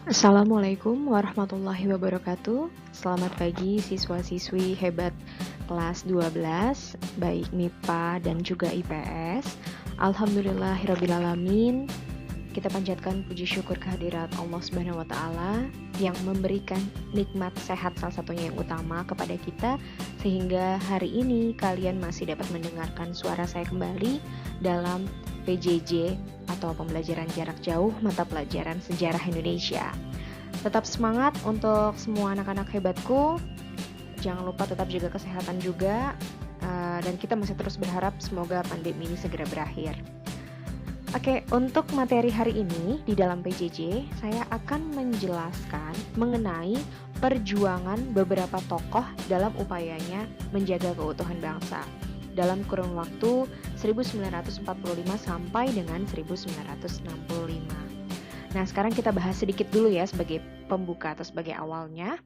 Assalamualaikum warahmatullahi wabarakatuh. Selamat pagi siswa-siswi hebat kelas 12, baik MIPA dan juga IPS. Alhamdulillahirrabbilalamin. Kita panjatkan puji syukur kehadirat Allah Subhanahu wa taala yang memberikan nikmat sehat salah satunya yang utama kepada kita, sehingga hari ini kalian masih dapat mendengarkan suara saya kembali dalam PJJ atau pembelajaran jarak jauh mata pelajaran sejarah Indonesia. Tetap semangat untuk semua anak-anak hebatku. Jangan lupa tetap jaga kesehatan juga, dan kita masih terus berharap semoga pandemi ini segera berakhir. Oke, untuk materi hari ini di dalam PJJ, saya akan menjelaskan mengenai perjuangan beberapa tokoh dalam upayanya menjaga keutuhan bangsa dalam kurun waktu 1945 sampai dengan 1965. Nah, sekarang kita bahas sedikit dulu ya sebagai pembuka atau sebagai awalnya.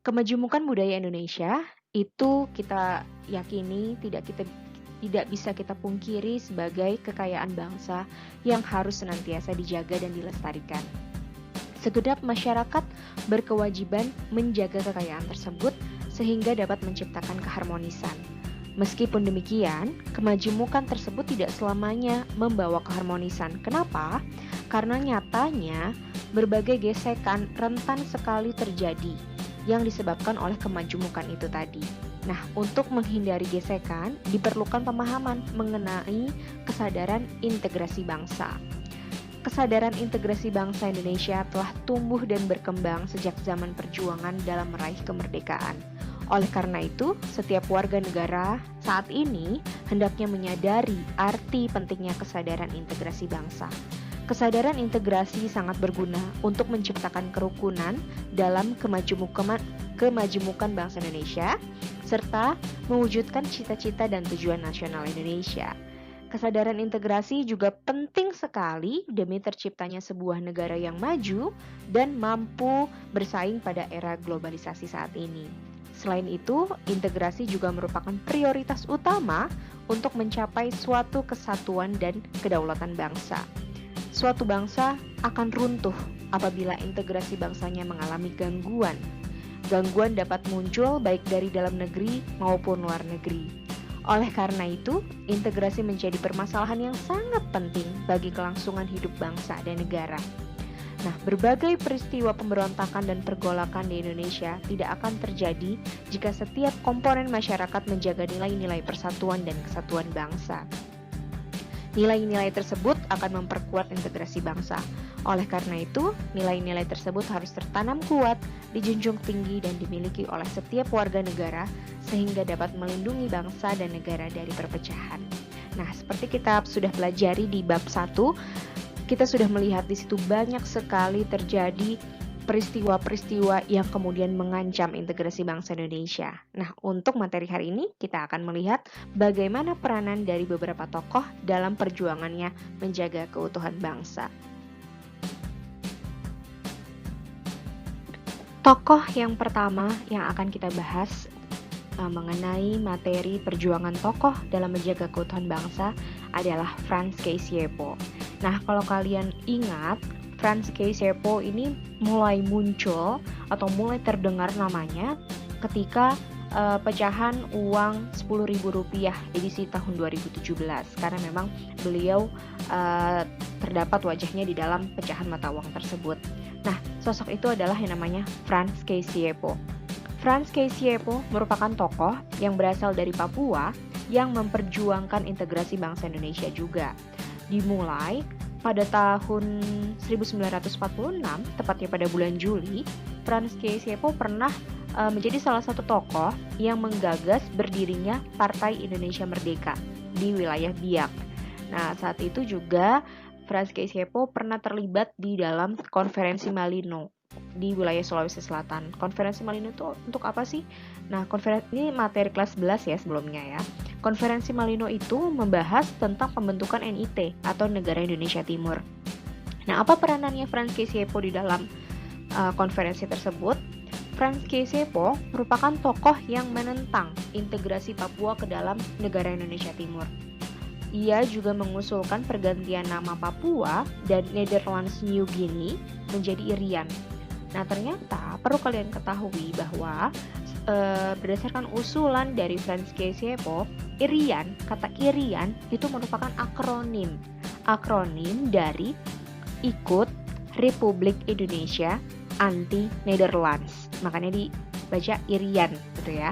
Kemajemukan budaya Indonesia itu kita yakini tidak bisa kita pungkiri sebagai kekayaan bangsa yang harus senantiasa dijaga dan dilestarikan. Segenap masyarakat berkewajiban menjaga kekayaan tersebut sehingga dapat menciptakan keharmonisan. Meskipun demikian, kemajemukan tersebut tidak selamanya membawa keharmonisan. Kenapa? Karena nyatanya berbagai gesekan rentan sekali terjadi yang disebabkan oleh kemajemukan itu tadi. Nah, untuk menghindari gesekan, diperlukan pemahaman mengenai kesadaran integrasi bangsa. Kesadaran integrasi bangsa Indonesia telah tumbuh dan berkembang sejak zaman perjuangan dalam meraih kemerdekaan. Oleh karena itu, setiap warga negara saat ini hendaknya menyadari arti pentingnya kesadaran integrasi bangsa. Kesadaran integrasi sangat berguna untuk menciptakan kerukunan dalam kemajemukan bangsa Indonesia, serta mewujudkan cita-cita dan tujuan nasional Indonesia. Kesadaran integrasi juga penting sekali demi terciptanya sebuah negara yang maju dan mampu bersaing pada era globalisasi saat ini. Selain itu, integrasi juga merupakan prioritas utama untuk mencapai suatu kesatuan dan kedaulatan bangsa. Suatu bangsa akan runtuh apabila integrasi bangsanya mengalami gangguan. Gangguan dapat muncul baik dari dalam negeri maupun luar negeri. Oleh karena itu, integrasi menjadi permasalahan yang sangat penting bagi kelangsungan hidup bangsa dan negara. Nah, berbagai peristiwa pemberontakan dan pergolakan di Indonesia tidak akan terjadi jika setiap komponen masyarakat menjaga nilai-nilai persatuan dan kesatuan bangsa. Nilai-nilai tersebut akan memperkuat integrasi bangsa. Oleh karena itu, nilai-nilai tersebut harus tertanam kuat, dijunjung tinggi, dan dimiliki oleh setiap warga negara sehingga dapat melindungi bangsa dan negara dari perpecahan. Nah, seperti kita sudah pelajari di bab 1, kita sudah melihat di situ banyak sekali terjadi peristiwa-peristiwa yang kemudian mengancam integrasi bangsa Indonesia. Nah, untuk materi hari ini kita akan melihat bagaimana peranan dari beberapa tokoh dalam perjuangannya menjaga keutuhan bangsa. Tokoh yang pertama yang akan kita bahas mengenai materi perjuangan tokoh dalam menjaga keutuhan bangsa adalah Franz Kaisiepo. Nah, kalau kalian ingat, Franz Kaisiepo ini mulai muncul atau mulai terdengar namanya ketika pecahan uang Rp10.000 edisi tahun 2017, karena memang beliau terdapat wajahnya di dalam pecahan mata uang tersebut. Nah, sosok itu adalah yang namanya Franz Kaisiepo. Franz Kaisiepo merupakan tokoh yang berasal dari Papua yang memperjuangkan integrasi bangsa Indonesia juga. Dimulai pada tahun 1946, tepatnya pada bulan Juli, Franz Kaisiepo pernah menjadi salah satu tokoh yang menggagas berdirinya Partai Indonesia Merdeka di wilayah Biak. Nah, saat itu juga Franz Kaisiepo pernah terlibat di dalam Konferensi Malino di wilayah Sulawesi Selatan. Konferensi Malino itu untuk apa sih? Nah, ini materi kelas 11 ya sebelumnya ya. Konferensi Malino itu membahas tentang pembentukan NIT atau Negara Indonesia Timur. Nah, apa peranannya Franz Kaisiepo di dalam konferensi tersebut? Franz Kaisiepo merupakan tokoh yang menentang integrasi Papua ke dalam Negara Indonesia Timur. Ia juga mengusulkan pergantian nama Papua dan Netherlands New Guinea menjadi Irian. Nah, ternyata perlu kalian ketahui bahwa berdasarkan usulan dari Frans Kessiepel, Irian, kata Irian itu merupakan akronim dari ikut Republik Indonesia anti Netherlands. Makanya dibaca Irian gitu ya.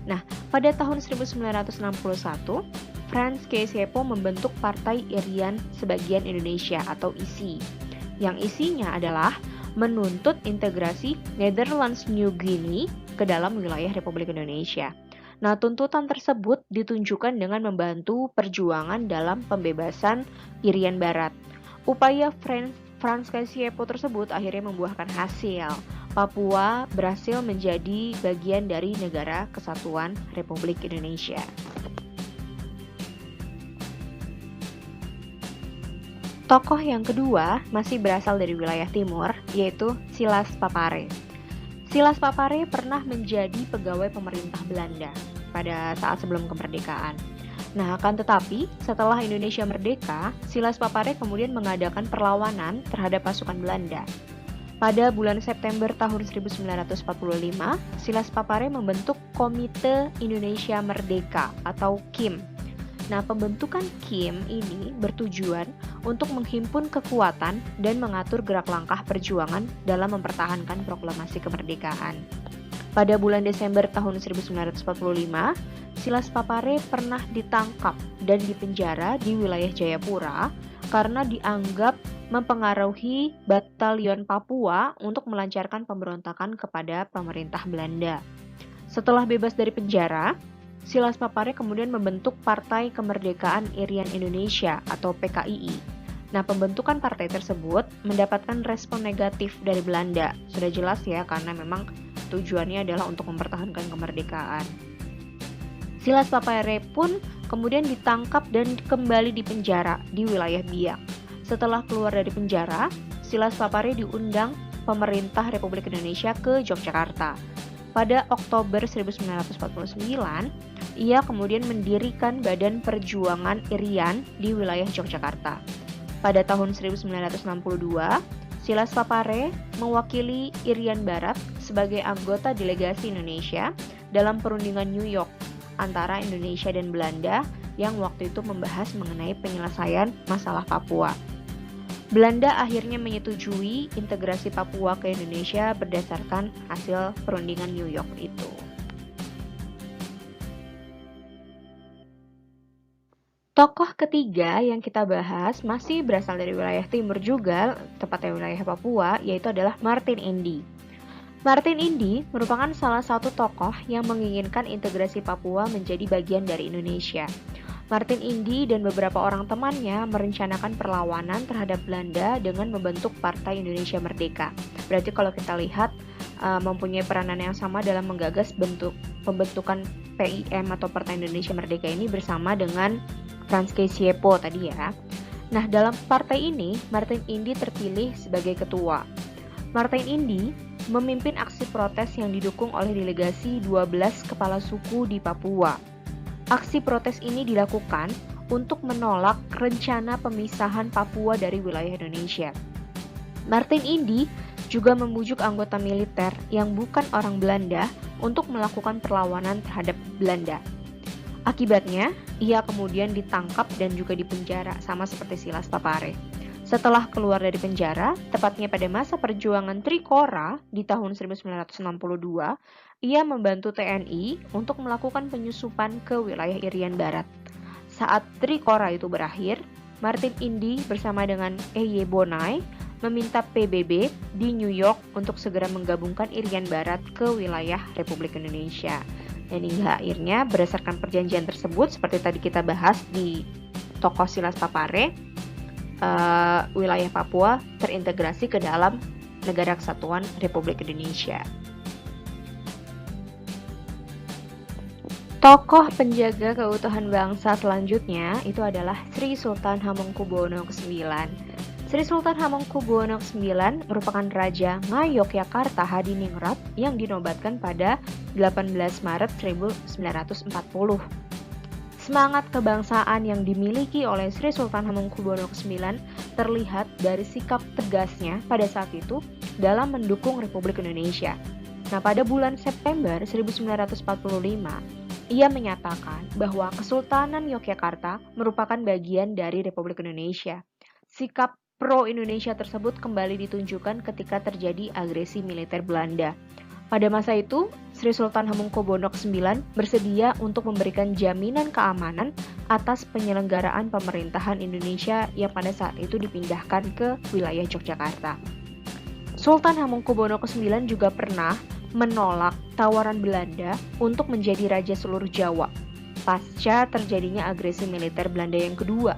Nah, pada tahun 1961, Frans Kessiepel membentuk Partai Irian Sebagian Indonesia atau ISI, yang isinya adalah menuntut integrasi Netherlands New Guinea ke dalam wilayah Republik Indonesia. Nah, tuntutan tersebut ditunjukkan dengan membantu perjuangan dalam pembebasan Irian Barat. Upaya Frans Kessiepel tersebut akhirnya membuahkan hasil. Papua berhasil menjadi bagian dari Negara Kesatuan Republik Indonesia. Tokoh yang kedua masih berasal dari wilayah timur, yaitu Silas Papare. Silas Papare pernah menjadi pegawai pemerintah Belanda pada saat sebelum kemerdekaan. Nah, akan tetapi setelah Indonesia merdeka, Silas Papare kemudian mengadakan perlawanan terhadap pasukan Belanda. Pada bulan September tahun 1945, Silas Papare membentuk Komite Indonesia Merdeka atau KIM. Nah, pembentukan KIM ini bertujuan untuk menghimpun kekuatan dan mengatur gerak langkah perjuangan dalam mempertahankan proklamasi kemerdekaan. Pada bulan Desember tahun 1945, Silas Papare pernah ditangkap dan dipenjara di wilayah Jayapura karena dianggap mempengaruhi Batalion Papua untuk melancarkan pemberontakan kepada pemerintah Belanda. Setelah bebas dari penjara, Silas Papare kemudian membentuk Partai Kemerdekaan Irian Indonesia atau PKII. Nah, pembentukan partai tersebut mendapatkan respon negatif dari Belanda. Sudah jelas ya, karena memang tujuannya adalah untuk mempertahankan kemerdekaan. Silas Papare pun kemudian ditangkap dan kembali dipenjara di wilayah Biak. Setelah keluar dari penjara, Silas Papare diundang pemerintah Republik Indonesia ke Yogyakarta. Pada Oktober 1949, ia kemudian mendirikan Badan Perjuangan Irian di wilayah Yogyakarta. Pada tahun 1962, Silas Papare mewakili Irian Barat sebagai anggota delegasi Indonesia dalam perundingan New York antara Indonesia dan Belanda yang waktu itu membahas mengenai penyelesaian masalah Papua. Belanda akhirnya menyetujui integrasi Papua ke Indonesia berdasarkan hasil perundingan New York itu. Tokoh ketiga yang kita bahas masih berasal dari wilayah timur juga, tepatnya wilayah Papua, yaitu adalah Martin Indy. Martin Indy merupakan salah satu tokoh yang menginginkan integrasi Papua menjadi bagian dari Indonesia. Martin Indy dan beberapa orang temannya merencanakan perlawanan terhadap Belanda dengan membentuk Partai Indonesia Merdeka. Berarti kalau kita lihat mempunyai peranan yang sama dalam menggagas pembentukan PIM atau Partai Indonesia Merdeka ini bersama dengan Frans Kessiepel tadi ya. Nah, dalam partai ini Martin Indy terpilih sebagai ketua. Martin Indy memimpin aksi protes yang didukung oleh delegasi 12 kepala suku di Papua. Aksi protes ini dilakukan untuk menolak rencana pemisahan Papua dari wilayah Indonesia. Martin Indy juga membujuk anggota militer yang bukan orang Belanda untuk melakukan perlawanan terhadap Belanda. Akibatnya, ia kemudian ditangkap dan juga dipenjara sama seperti Silas Papare. Setelah keluar dari penjara, tepatnya pada masa perjuangan Trikora di tahun 1962, ia membantu TNI untuk melakukan penyusupan ke wilayah Irian Barat. Saat Trikora itu berakhir, Martin Indy bersama dengan E.Y. Bonai meminta PBB di New York untuk segera menggabungkan Irian Barat ke wilayah Republik Indonesia. Dan hingga akhirnya berdasarkan perjanjian tersebut, seperti tadi kita bahas di tokoh Silas Papare, wilayah Papua terintegrasi ke dalam Negara Kesatuan Republik Indonesia. Tokoh penjaga keutuhan bangsa selanjutnya itu adalah Sri Sultan Hamengkubuwono IX. Sri Sultan Hamengkubuwono IX merupakan Raja Ngayogyakarta Hadiningrat yang dinobatkan pada 18 Maret 1940. Semangat kebangsaan yang dimiliki oleh Sri Sultan Hamengkubuwono IX terlihat dari sikap tegasnya pada saat itu dalam mendukung Republik Indonesia. Nah, pada bulan September 1945, ia menyatakan bahwa Kesultanan Yogyakarta merupakan bagian dari Republik Indonesia. Sikap pro-Indonesia tersebut kembali ditunjukkan ketika terjadi agresi militer Belanda. Pada masa itu, Sri Sultan Hamengkubuwono IX bersedia untuk memberikan jaminan keamanan atas penyelenggaraan pemerintahan Indonesia yang pada saat itu dipindahkan ke wilayah Yogyakarta. Sultan Hamengkubuwono IX juga pernah menolak tawaran Belanda untuk menjadi raja seluruh Jawa pasca terjadinya agresi militer Belanda yang kedua.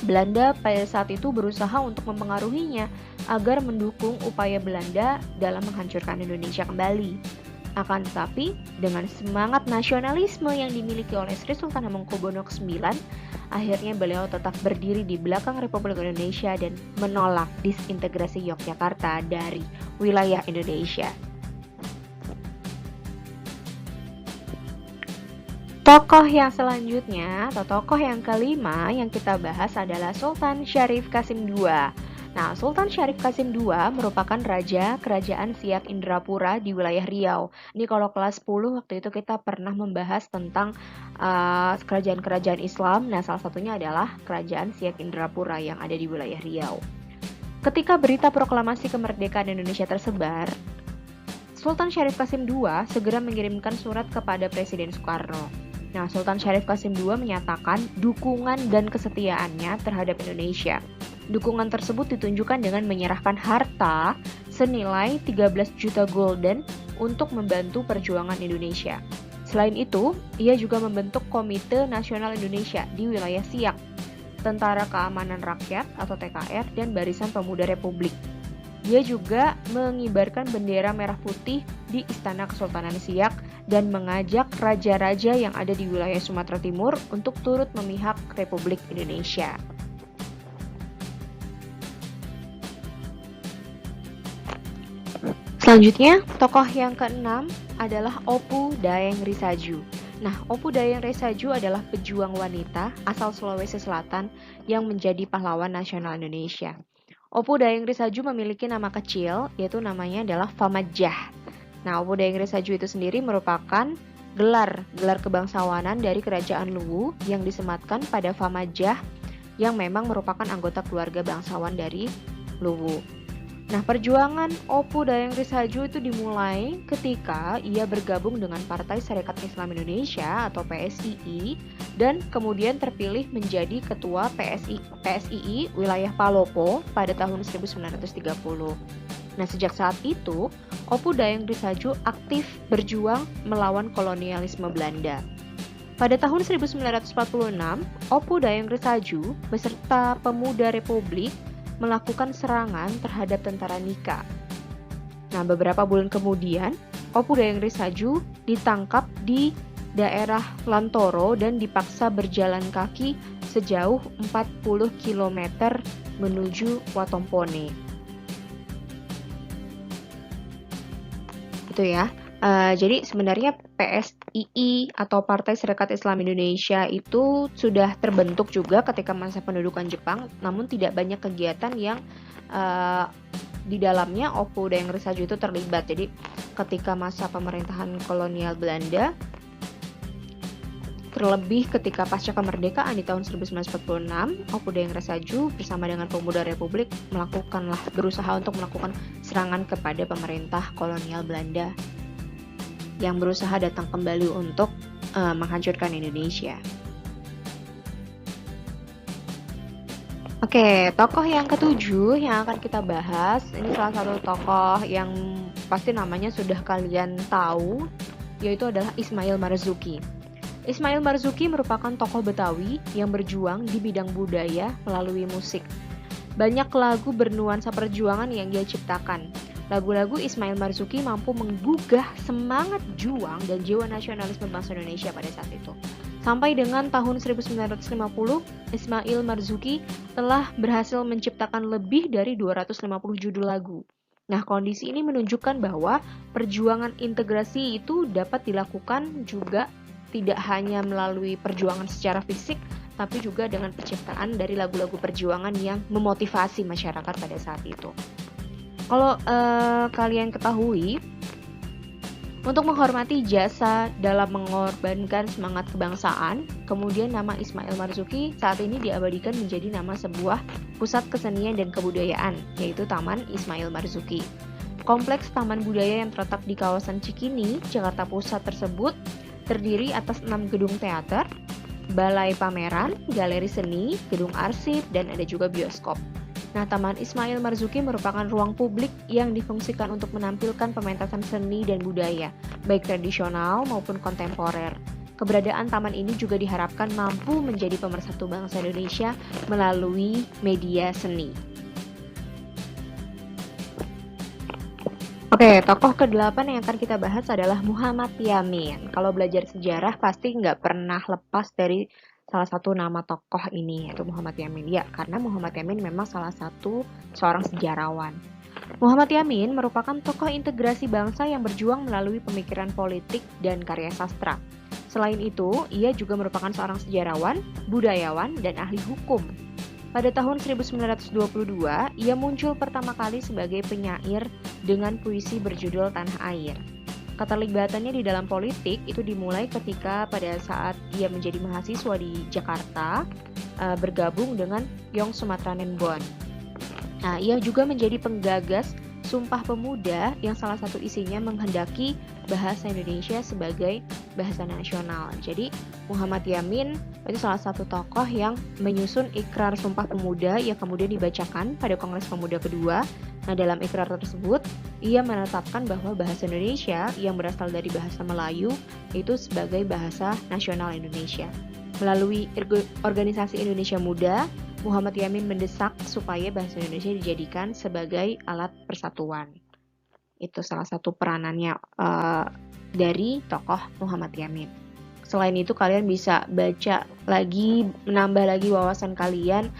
Belanda pada saat itu berusaha untuk mempengaruhinya agar mendukung upaya Belanda dalam menghancurkan Indonesia kembali. Akan tetapi, dengan semangat nasionalisme yang dimiliki oleh Sri Sultan Hamengkubuwono IX, akhirnya beliau tetap berdiri di belakang Republik Indonesia dan menolak disintegrasi Yogyakarta dari wilayah Indonesia. Tokoh yang selanjutnya atau tokoh yang kelima yang kita bahas adalah Sultan Syarif Qasim II. Nah, Sultan Syarif Qasim II merupakan raja kerajaan Siak Indrapura di wilayah Riau. Ini kalau kelas 10 waktu itu kita pernah membahas tentang kerajaan-kerajaan Islam. Nah, salah satunya adalah kerajaan Siak Indrapura yang ada di wilayah Riau. Ketika berita proklamasi kemerdekaan Indonesia tersebar, Sultan Syarif Qasim II segera mengirimkan surat kepada Presiden Soekarno. Nah, Sultan Syarif Qasim II menyatakan dukungan dan kesetiaannya terhadap Indonesia. Dukungan tersebut ditunjukkan dengan menyerahkan harta senilai 13 juta gulden untuk membantu perjuangan Indonesia. Selain itu, ia juga membentuk Komite Nasional Indonesia di wilayah Siak, Tentara Keamanan Rakyat atau TKR, dan Barisan Pemuda Republik. Dia juga mengibarkan bendera merah putih di Istana Kesultanan Siak dan mengajak raja-raja yang ada di wilayah Sumatera Timur untuk turut memihak Republik Indonesia. Selanjutnya, tokoh yang keenam adalah Opu Daeng Risaju. Nah, Opu Daeng Risaju adalah pejuang wanita asal Sulawesi Selatan yang menjadi pahlawan nasional Indonesia. Opu Daeng Risaju memiliki nama kecil, yaitu namanya adalah Famajah. Nah, Opu Daeng Risaju itu sendiri merupakan gelar kebangsawanan dari Kerajaan Luwu yang disematkan pada Famajah yang memang merupakan anggota keluarga bangsawan dari Luwu. Nah, perjuangan Opu Daeng Risaju itu dimulai ketika ia bergabung dengan Partai Sarekat Islam Indonesia atau PSII dan kemudian terpilih menjadi ketua PSII wilayah Palopo pada tahun 1930. Nah, sejak saat itu, Opu Daeng Risaju aktif berjuang melawan kolonialisme Belanda. Pada tahun 1946, Opu Daeng Risaju beserta pemuda Republik melakukan serangan terhadap tentara Nika. Nah, beberapa bulan kemudian, Opu Daeng Risaju ditangkap di daerah Lantoro dan dipaksa berjalan kaki sejauh 40 km menuju Watompone. Itu ya. Jadi sebenarnya PSII atau Partai Sarekat Islam Indonesia itu sudah terbentuk juga ketika masa pendudukan Jepang, namun tidak banyak kegiatan yang di dalamnya Opu Daeng Risaju itu terlibat. Jadi ketika masa pemerintahan kolonial Belanda, terlebih ketika pasca kemerdekaan di tahun 1946, Opu Daeng Risaju bersama dengan pemuda Republik berusaha untuk melakukan serangan kepada pemerintah kolonial Belanda yang berusaha datang kembali untuk menghancurkan Indonesia. Oke, tokoh yang ketujuh yang akan kita bahas, ini salah satu tokoh yang pasti namanya sudah kalian tahu, yaitu adalah Ismail Marzuki. Ismail Marzuki merupakan tokoh Betawi yang berjuang di bidang budaya melalui musik. Banyak lagu bernuansa perjuangan yang dia ciptakan. Lagu-lagu Ismail Marzuki mampu menggugah semangat juang dan jiwa nasionalisme bangsa Indonesia pada saat itu. Sampai dengan tahun 1950, Ismail Marzuki telah berhasil menciptakan lebih dari 250 judul lagu. Nah, kondisi ini menunjukkan bahwa perjuangan integrasi itu dapat dilakukan juga tidak hanya melalui perjuangan secara fisik, tapi juga dengan penciptaan dari lagu-lagu perjuangan yang memotivasi masyarakat pada saat itu. Kalau kalian ketahui, untuk menghormati jasa dalam mengorbankan semangat kebangsaan, kemudian nama Ismail Marzuki saat ini diabadikan menjadi nama sebuah pusat kesenian dan kebudayaan, yaitu Taman Ismail Marzuki. Kompleks taman budaya yang terletak di kawasan Cikini, Jakarta Pusat tersebut terdiri atas 6 gedung teater, balai pameran, galeri seni, gedung arsip, dan ada juga bioskop. Nah, Taman Ismail Marzuki merupakan ruang publik yang difungsikan untuk menampilkan pementasan seni dan budaya, baik tradisional maupun kontemporer. Keberadaan taman ini juga diharapkan mampu menjadi pemersatu bangsa Indonesia melalui media seni. Oke, tokoh ke-8 yang akan kita bahas adalah Muhammad Yamin. Kalau belajar sejarah pasti nggak pernah lepas dari salah satu nama tokoh ini, yaitu Muhammad Yamin. Ya, karena Muhammad Yamin memang salah satu seorang sejarawan. Muhammad Yamin merupakan tokoh integrasi bangsa yang berjuang melalui pemikiran politik dan karya sastra. Selain itu, ia juga merupakan seorang sejarawan, budayawan, dan ahli hukum. Pada tahun 1922, ia muncul pertama kali sebagai penyair dengan puisi berjudul Tanah Air. Keterlibatannya di dalam politik itu dimulai ketika pada saat ia menjadi mahasiswa di Jakarta, bergabung dengan Yong Sumatranen Bond. Nah, ia juga menjadi penggagas Sumpah Pemuda yang salah satu isinya menghendaki bahasa Indonesia sebagai bahasa nasional. Jadi Muhammad Yamin itu salah satu tokoh yang menyusun Ikrar Sumpah Pemuda yang kemudian dibacakan pada Kongres Pemuda kedua. Nah, dalam ikrar tersebut, ia menetapkan bahwa bahasa Indonesia yang berasal dari bahasa Melayu itu sebagai bahasa nasional Indonesia. Melalui organisasi Indonesia Muda, Muhammad Yamin mendesak supaya bahasa Indonesia dijadikan sebagai alat persatuan. Itu salah satu peranannya dari tokoh Muhammad Yamin. Selain itu, kalian bisa baca lagi, menambah lagi wawasan kalian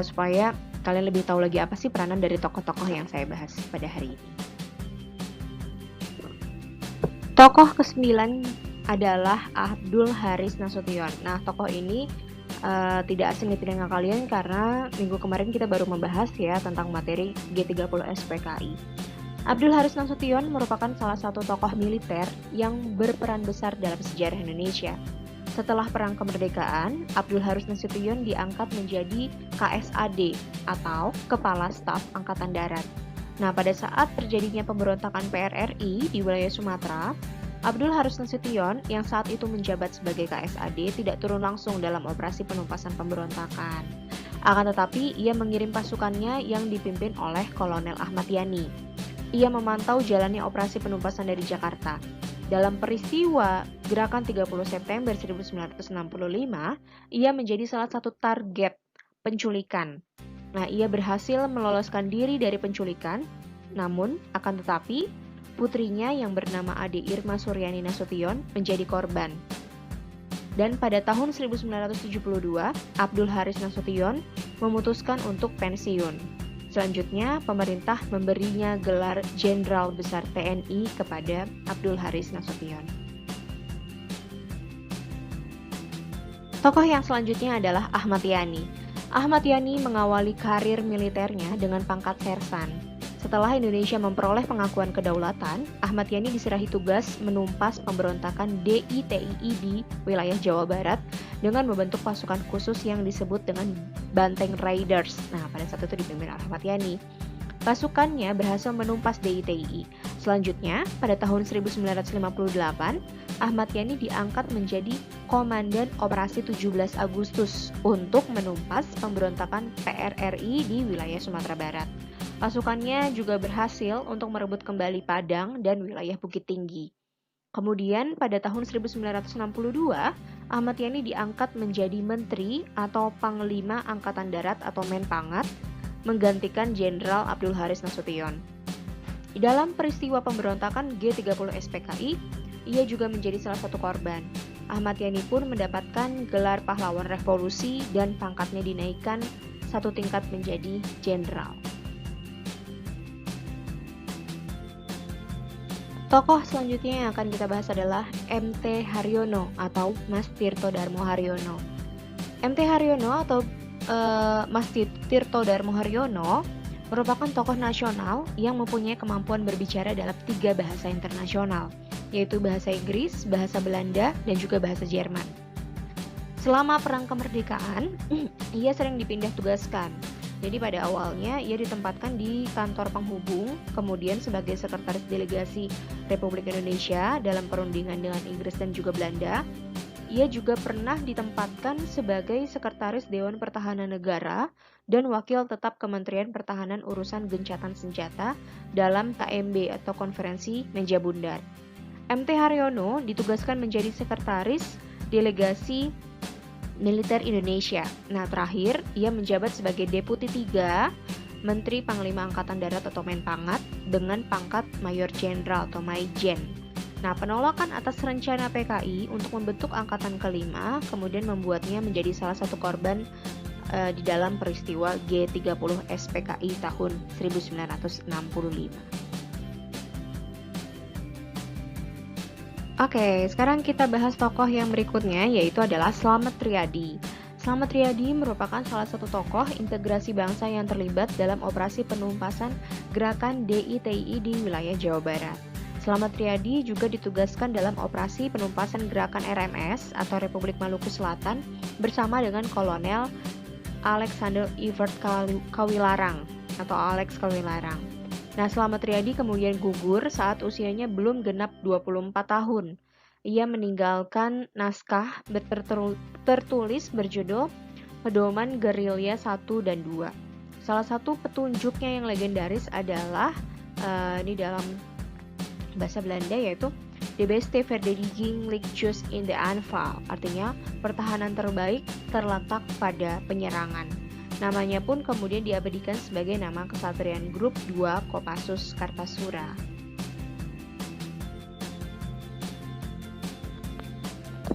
supaya kalian lebih tahu lagi apa sih peranan dari tokoh-tokoh yang saya bahas pada hari ini. Tokoh ke-9 adalah Abdul Haris Nasution. Nah, tokoh ini tidak asing di telinga kalian karena minggu kemarin kita baru membahas ya tentang materi G30 SPKI. Abdul Haris Nasution merupakan salah satu tokoh militer yang berperan besar dalam sejarah Indonesia. Setelah Perang Kemerdekaan, Abdul Haris Nasution diangkat menjadi KSAD atau Kepala Staf Angkatan Darat. Nah, pada saat terjadinya pemberontakan PRRI di wilayah Sumatera, Abdul Haris Nasution yang saat itu menjabat sebagai KSAD tidak turun langsung dalam operasi penumpasan pemberontakan. Akan tetapi, ia mengirim pasukannya yang dipimpin oleh Kolonel Ahmad Yani. Ia memantau jalannya operasi penumpasan dari Jakarta. Dalam peristiwa Gerakan 30 September 1965, ia menjadi salah satu target penculikan. Nah, ia berhasil meloloskan diri dari penculikan, namun akan tetapi putrinya yang bernama Ade Irma Suryani Nasution menjadi korban. Dan pada tahun 1972, Abdul Haris Nasution memutuskan untuk pensiun. Selanjutnya, pemerintah memberinya gelar Jenderal Besar TNI kepada Abdul Haris Nasution. Tokoh yang selanjutnya adalah Ahmad Yani. Ahmad Yani mengawali karir militernya dengan pangkat sersan. Setelah Indonesia memperoleh pengakuan kedaulatan, Ahmad Yani diserahi tugas menumpas pemberontakan DITII di wilayah Jawa Barat dengan membentuk pasukan khusus yang disebut dengan Banteng Riders. Nah, pada saat itu dipimpin Ahmad Yani. Pasukannya berhasil menumpas DITII. Selanjutnya, pada tahun 1958, Ahmad Yani diangkat menjadi Komandan Operasi 17 Agustus untuk menumpas pemberontakan PRRI di wilayah Sumatera Barat. Pasukannya juga berhasil untuk merebut kembali Padang dan wilayah Bukit Tinggi. Kemudian pada tahun 1962, Ahmad Yani diangkat menjadi Menteri atau Panglima Angkatan Darat atau Menpangat, menggantikan Jenderal Abdul Haris Nasution. Dalam peristiwa pemberontakan G30 SPKI, ia juga menjadi salah satu korban. Ahmad Yani pun mendapatkan gelar pahlawan revolusi dan pangkatnya dinaikkan satu tingkat menjadi jenderal. Tokoh selanjutnya yang akan kita bahas adalah M.T. Haryono atau Mas Tirto Darmo Haryono. M.T. Haryono atau Mas Tirto Darmo Haryono merupakan tokoh nasional yang mempunyai kemampuan berbicara dalam 3 bahasa internasional, yaitu bahasa Inggris, bahasa Belanda, dan juga bahasa Jerman. Selama Perang Kemerdekaan, ia sering dipindah tugaskan. Jadi pada awalnya ia ditempatkan di kantor penghubung, kemudian sebagai sekretaris delegasi Republik Indonesia dalam perundingan dengan Inggris dan juga Belanda. Ia juga pernah ditempatkan sebagai sekretaris Dewan Pertahanan Negara dan wakil tetap Kementerian Pertahanan urusan gencatan senjata dalam KMB atau Konferensi Meja Bundar. M.T. Haryono ditugaskan menjadi sekretaris delegasi Militer Indonesia. Nah, terakhir ia menjabat sebagai Deputi 3 Menteri Panglima Angkatan Darat atau Menpangat dengan pangkat Mayor Jenderal atau Maijen. Nah, penolakan atas rencana PKI untuk membentuk Angkatan Kelima kemudian membuatnya menjadi salah satu korban di dalam peristiwa G30 SPKI tahun 1965. Oke, sekarang kita bahas tokoh yang berikutnya, yaitu adalah Slamet Riyadi. Slamet Riyadi merupakan salah satu tokoh integrasi bangsa yang terlibat dalam operasi penumpasan gerakan DITI di wilayah Jawa Barat. Slamet Riyadi juga ditugaskan dalam operasi penumpasan gerakan RMS atau Republik Maluku Selatan bersama dengan Kolonel Alexander Evert Kawilarang atau Alex Kawilarang. Nah, Slamet Riyadi kemudian gugur saat usianya belum genap 24 tahun. Ia meninggalkan naskah tertulis berjudul Pedoman Gerilya 1 dan 2. Salah satu petunjuknya yang legendaris adalah ini dalam bahasa Belanda yaitu De beste verdediging ligt just in the aanval. Artinya, pertahanan terbaik terletak pada penyerangan. Namanya pun kemudian diabadikan sebagai nama Kesatrian Grup 2 Kopassus Kartasura.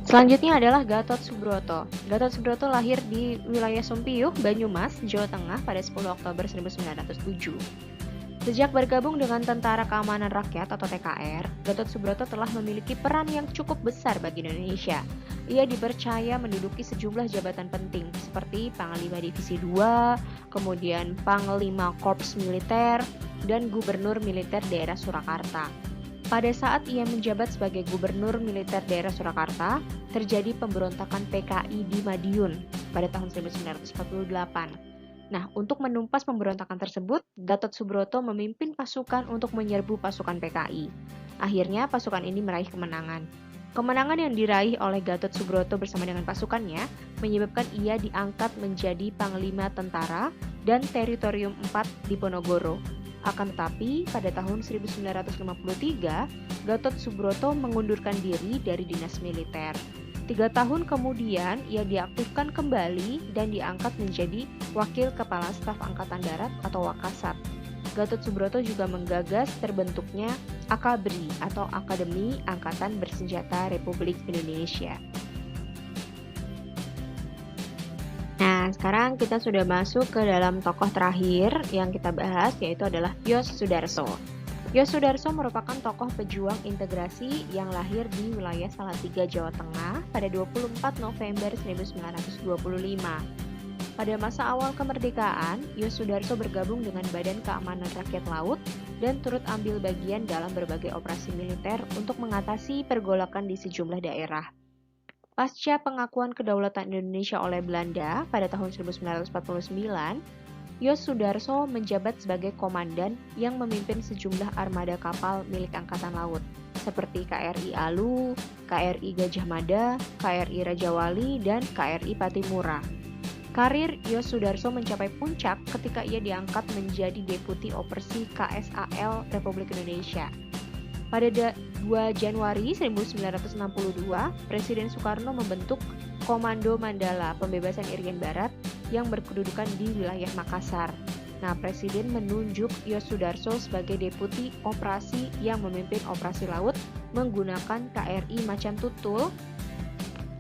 Selanjutnya adalah Gatot Subroto. Gatot Subroto lahir di wilayah Sumpiyuh, Banyumas, Jawa Tengah pada 10 Oktober 1907. Sejak bergabung dengan Tentara Keamanan Rakyat atau TKR, Gatot Subroto telah memiliki peran yang cukup besar bagi Indonesia. Ia dipercaya menduduki sejumlah jabatan penting seperti Panglima Divisi 2, kemudian Panglima Korps Militer, dan Gubernur Militer Daerah Surakarta. Pada saat ia menjabat sebagai Gubernur Militer Daerah Surakarta, terjadi pemberontakan PKI di Madiun pada tahun 1948. Nah, untuk menumpas pemberontakan tersebut, Gatot Subroto memimpin pasukan untuk menyerbu pasukan PKI. Akhirnya, pasukan ini meraih kemenangan. Kemenangan yang diraih oleh Gatot Subroto bersama dengan pasukannya menyebabkan ia diangkat menjadi Panglima Tentara dan Teritorium 4 di Ponorogo. Akan tetapi, pada tahun 1953, Gatot Subroto mengundurkan diri dari dinas militer. 3 tahun kemudian, ia diaktifkan kembali dan diangkat menjadi Wakil Kepala Staf Angkatan Darat atau Wakasat. Gatot Subroto juga menggagas terbentuknya AKABRI atau Akademi Angkatan Bersenjata Republik Indonesia. Nah, sekarang kita sudah masuk ke dalam tokoh terakhir yang kita bahas, yaitu adalah Yos Sudarso. Yos Sudarso merupakan tokoh pejuang integrasi yang lahir di wilayah Salatiga, Jawa Tengah pada 24 November 1925. Pada masa awal kemerdekaan, Yos Sudarso bergabung dengan Badan Keamanan Rakyat Laut dan turut ambil bagian dalam berbagai operasi militer untuk mengatasi pergolakan di sejumlah daerah. Pasca pengakuan kedaulatan Indonesia oleh Belanda pada tahun 1949, Yos Sudarso menjabat sebagai komandan yang memimpin sejumlah armada kapal milik Angkatan Laut, seperti KRI Alu, KRI Gajah Mada, KRI Raja Wali, dan KRI Patimura. Karir Yos Sudarso mencapai puncak ketika ia diangkat menjadi Deputi Operasi KSAL Republik Indonesia. Pada 2 Januari 1962, Presiden Soekarno membentuk Komando Mandala Pembebasan Irian Barat yang berkedudukan di wilayah Makassar. Nah, Presiden menunjuk Yos Sudarso sebagai Deputi Operasi yang memimpin operasi laut menggunakan KRI Macan Tutul,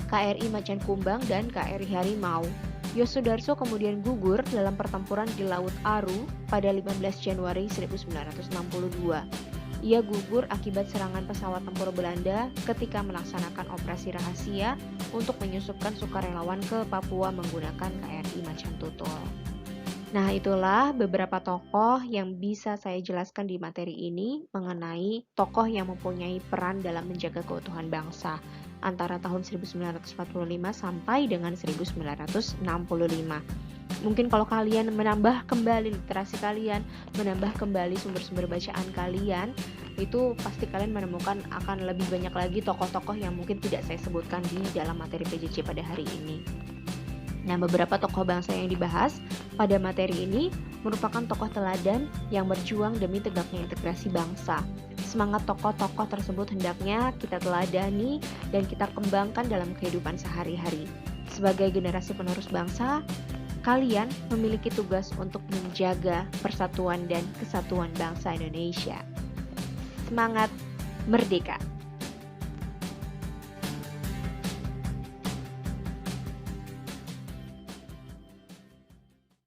KRI Macan Kumbang, dan KRI Harimau. Yos Sudarso kemudian gugur dalam pertempuran di Laut Aru pada 15 Januari 1962. Ia gugur akibat serangan pesawat tempur Belanda ketika melaksanakan operasi rahasia untuk menyusupkan sukarelawan ke Papua menggunakan KRI Macan Tutul. Nah, itulah beberapa tokoh yang bisa saya jelaskan di materi ini mengenai tokoh yang mempunyai peran dalam menjaga keutuhan bangsa antara tahun 1945 sampai dengan 1965. Mungkin kalau kalian menambah kembali literasi kalian, menambah kembali sumber-sumber bacaan kalian, itu pasti kalian menemukan akan lebih banyak lagi tokoh-tokoh yang mungkin tidak saya sebutkan di dalam materi PJJ pada hari ini. Nah, beberapa tokoh bangsa yang dibahas pada materi ini merupakan tokoh teladan yang berjuang demi tegaknya integrasi bangsa. Semangat tokoh-tokoh tersebut hendaknya kita teladani dan kita kembangkan dalam kehidupan sehari-hari. Sebagai generasi penerus bangsa, kalian memiliki tugas untuk menjaga persatuan dan kesatuan bangsa Indonesia. Semangat merdeka!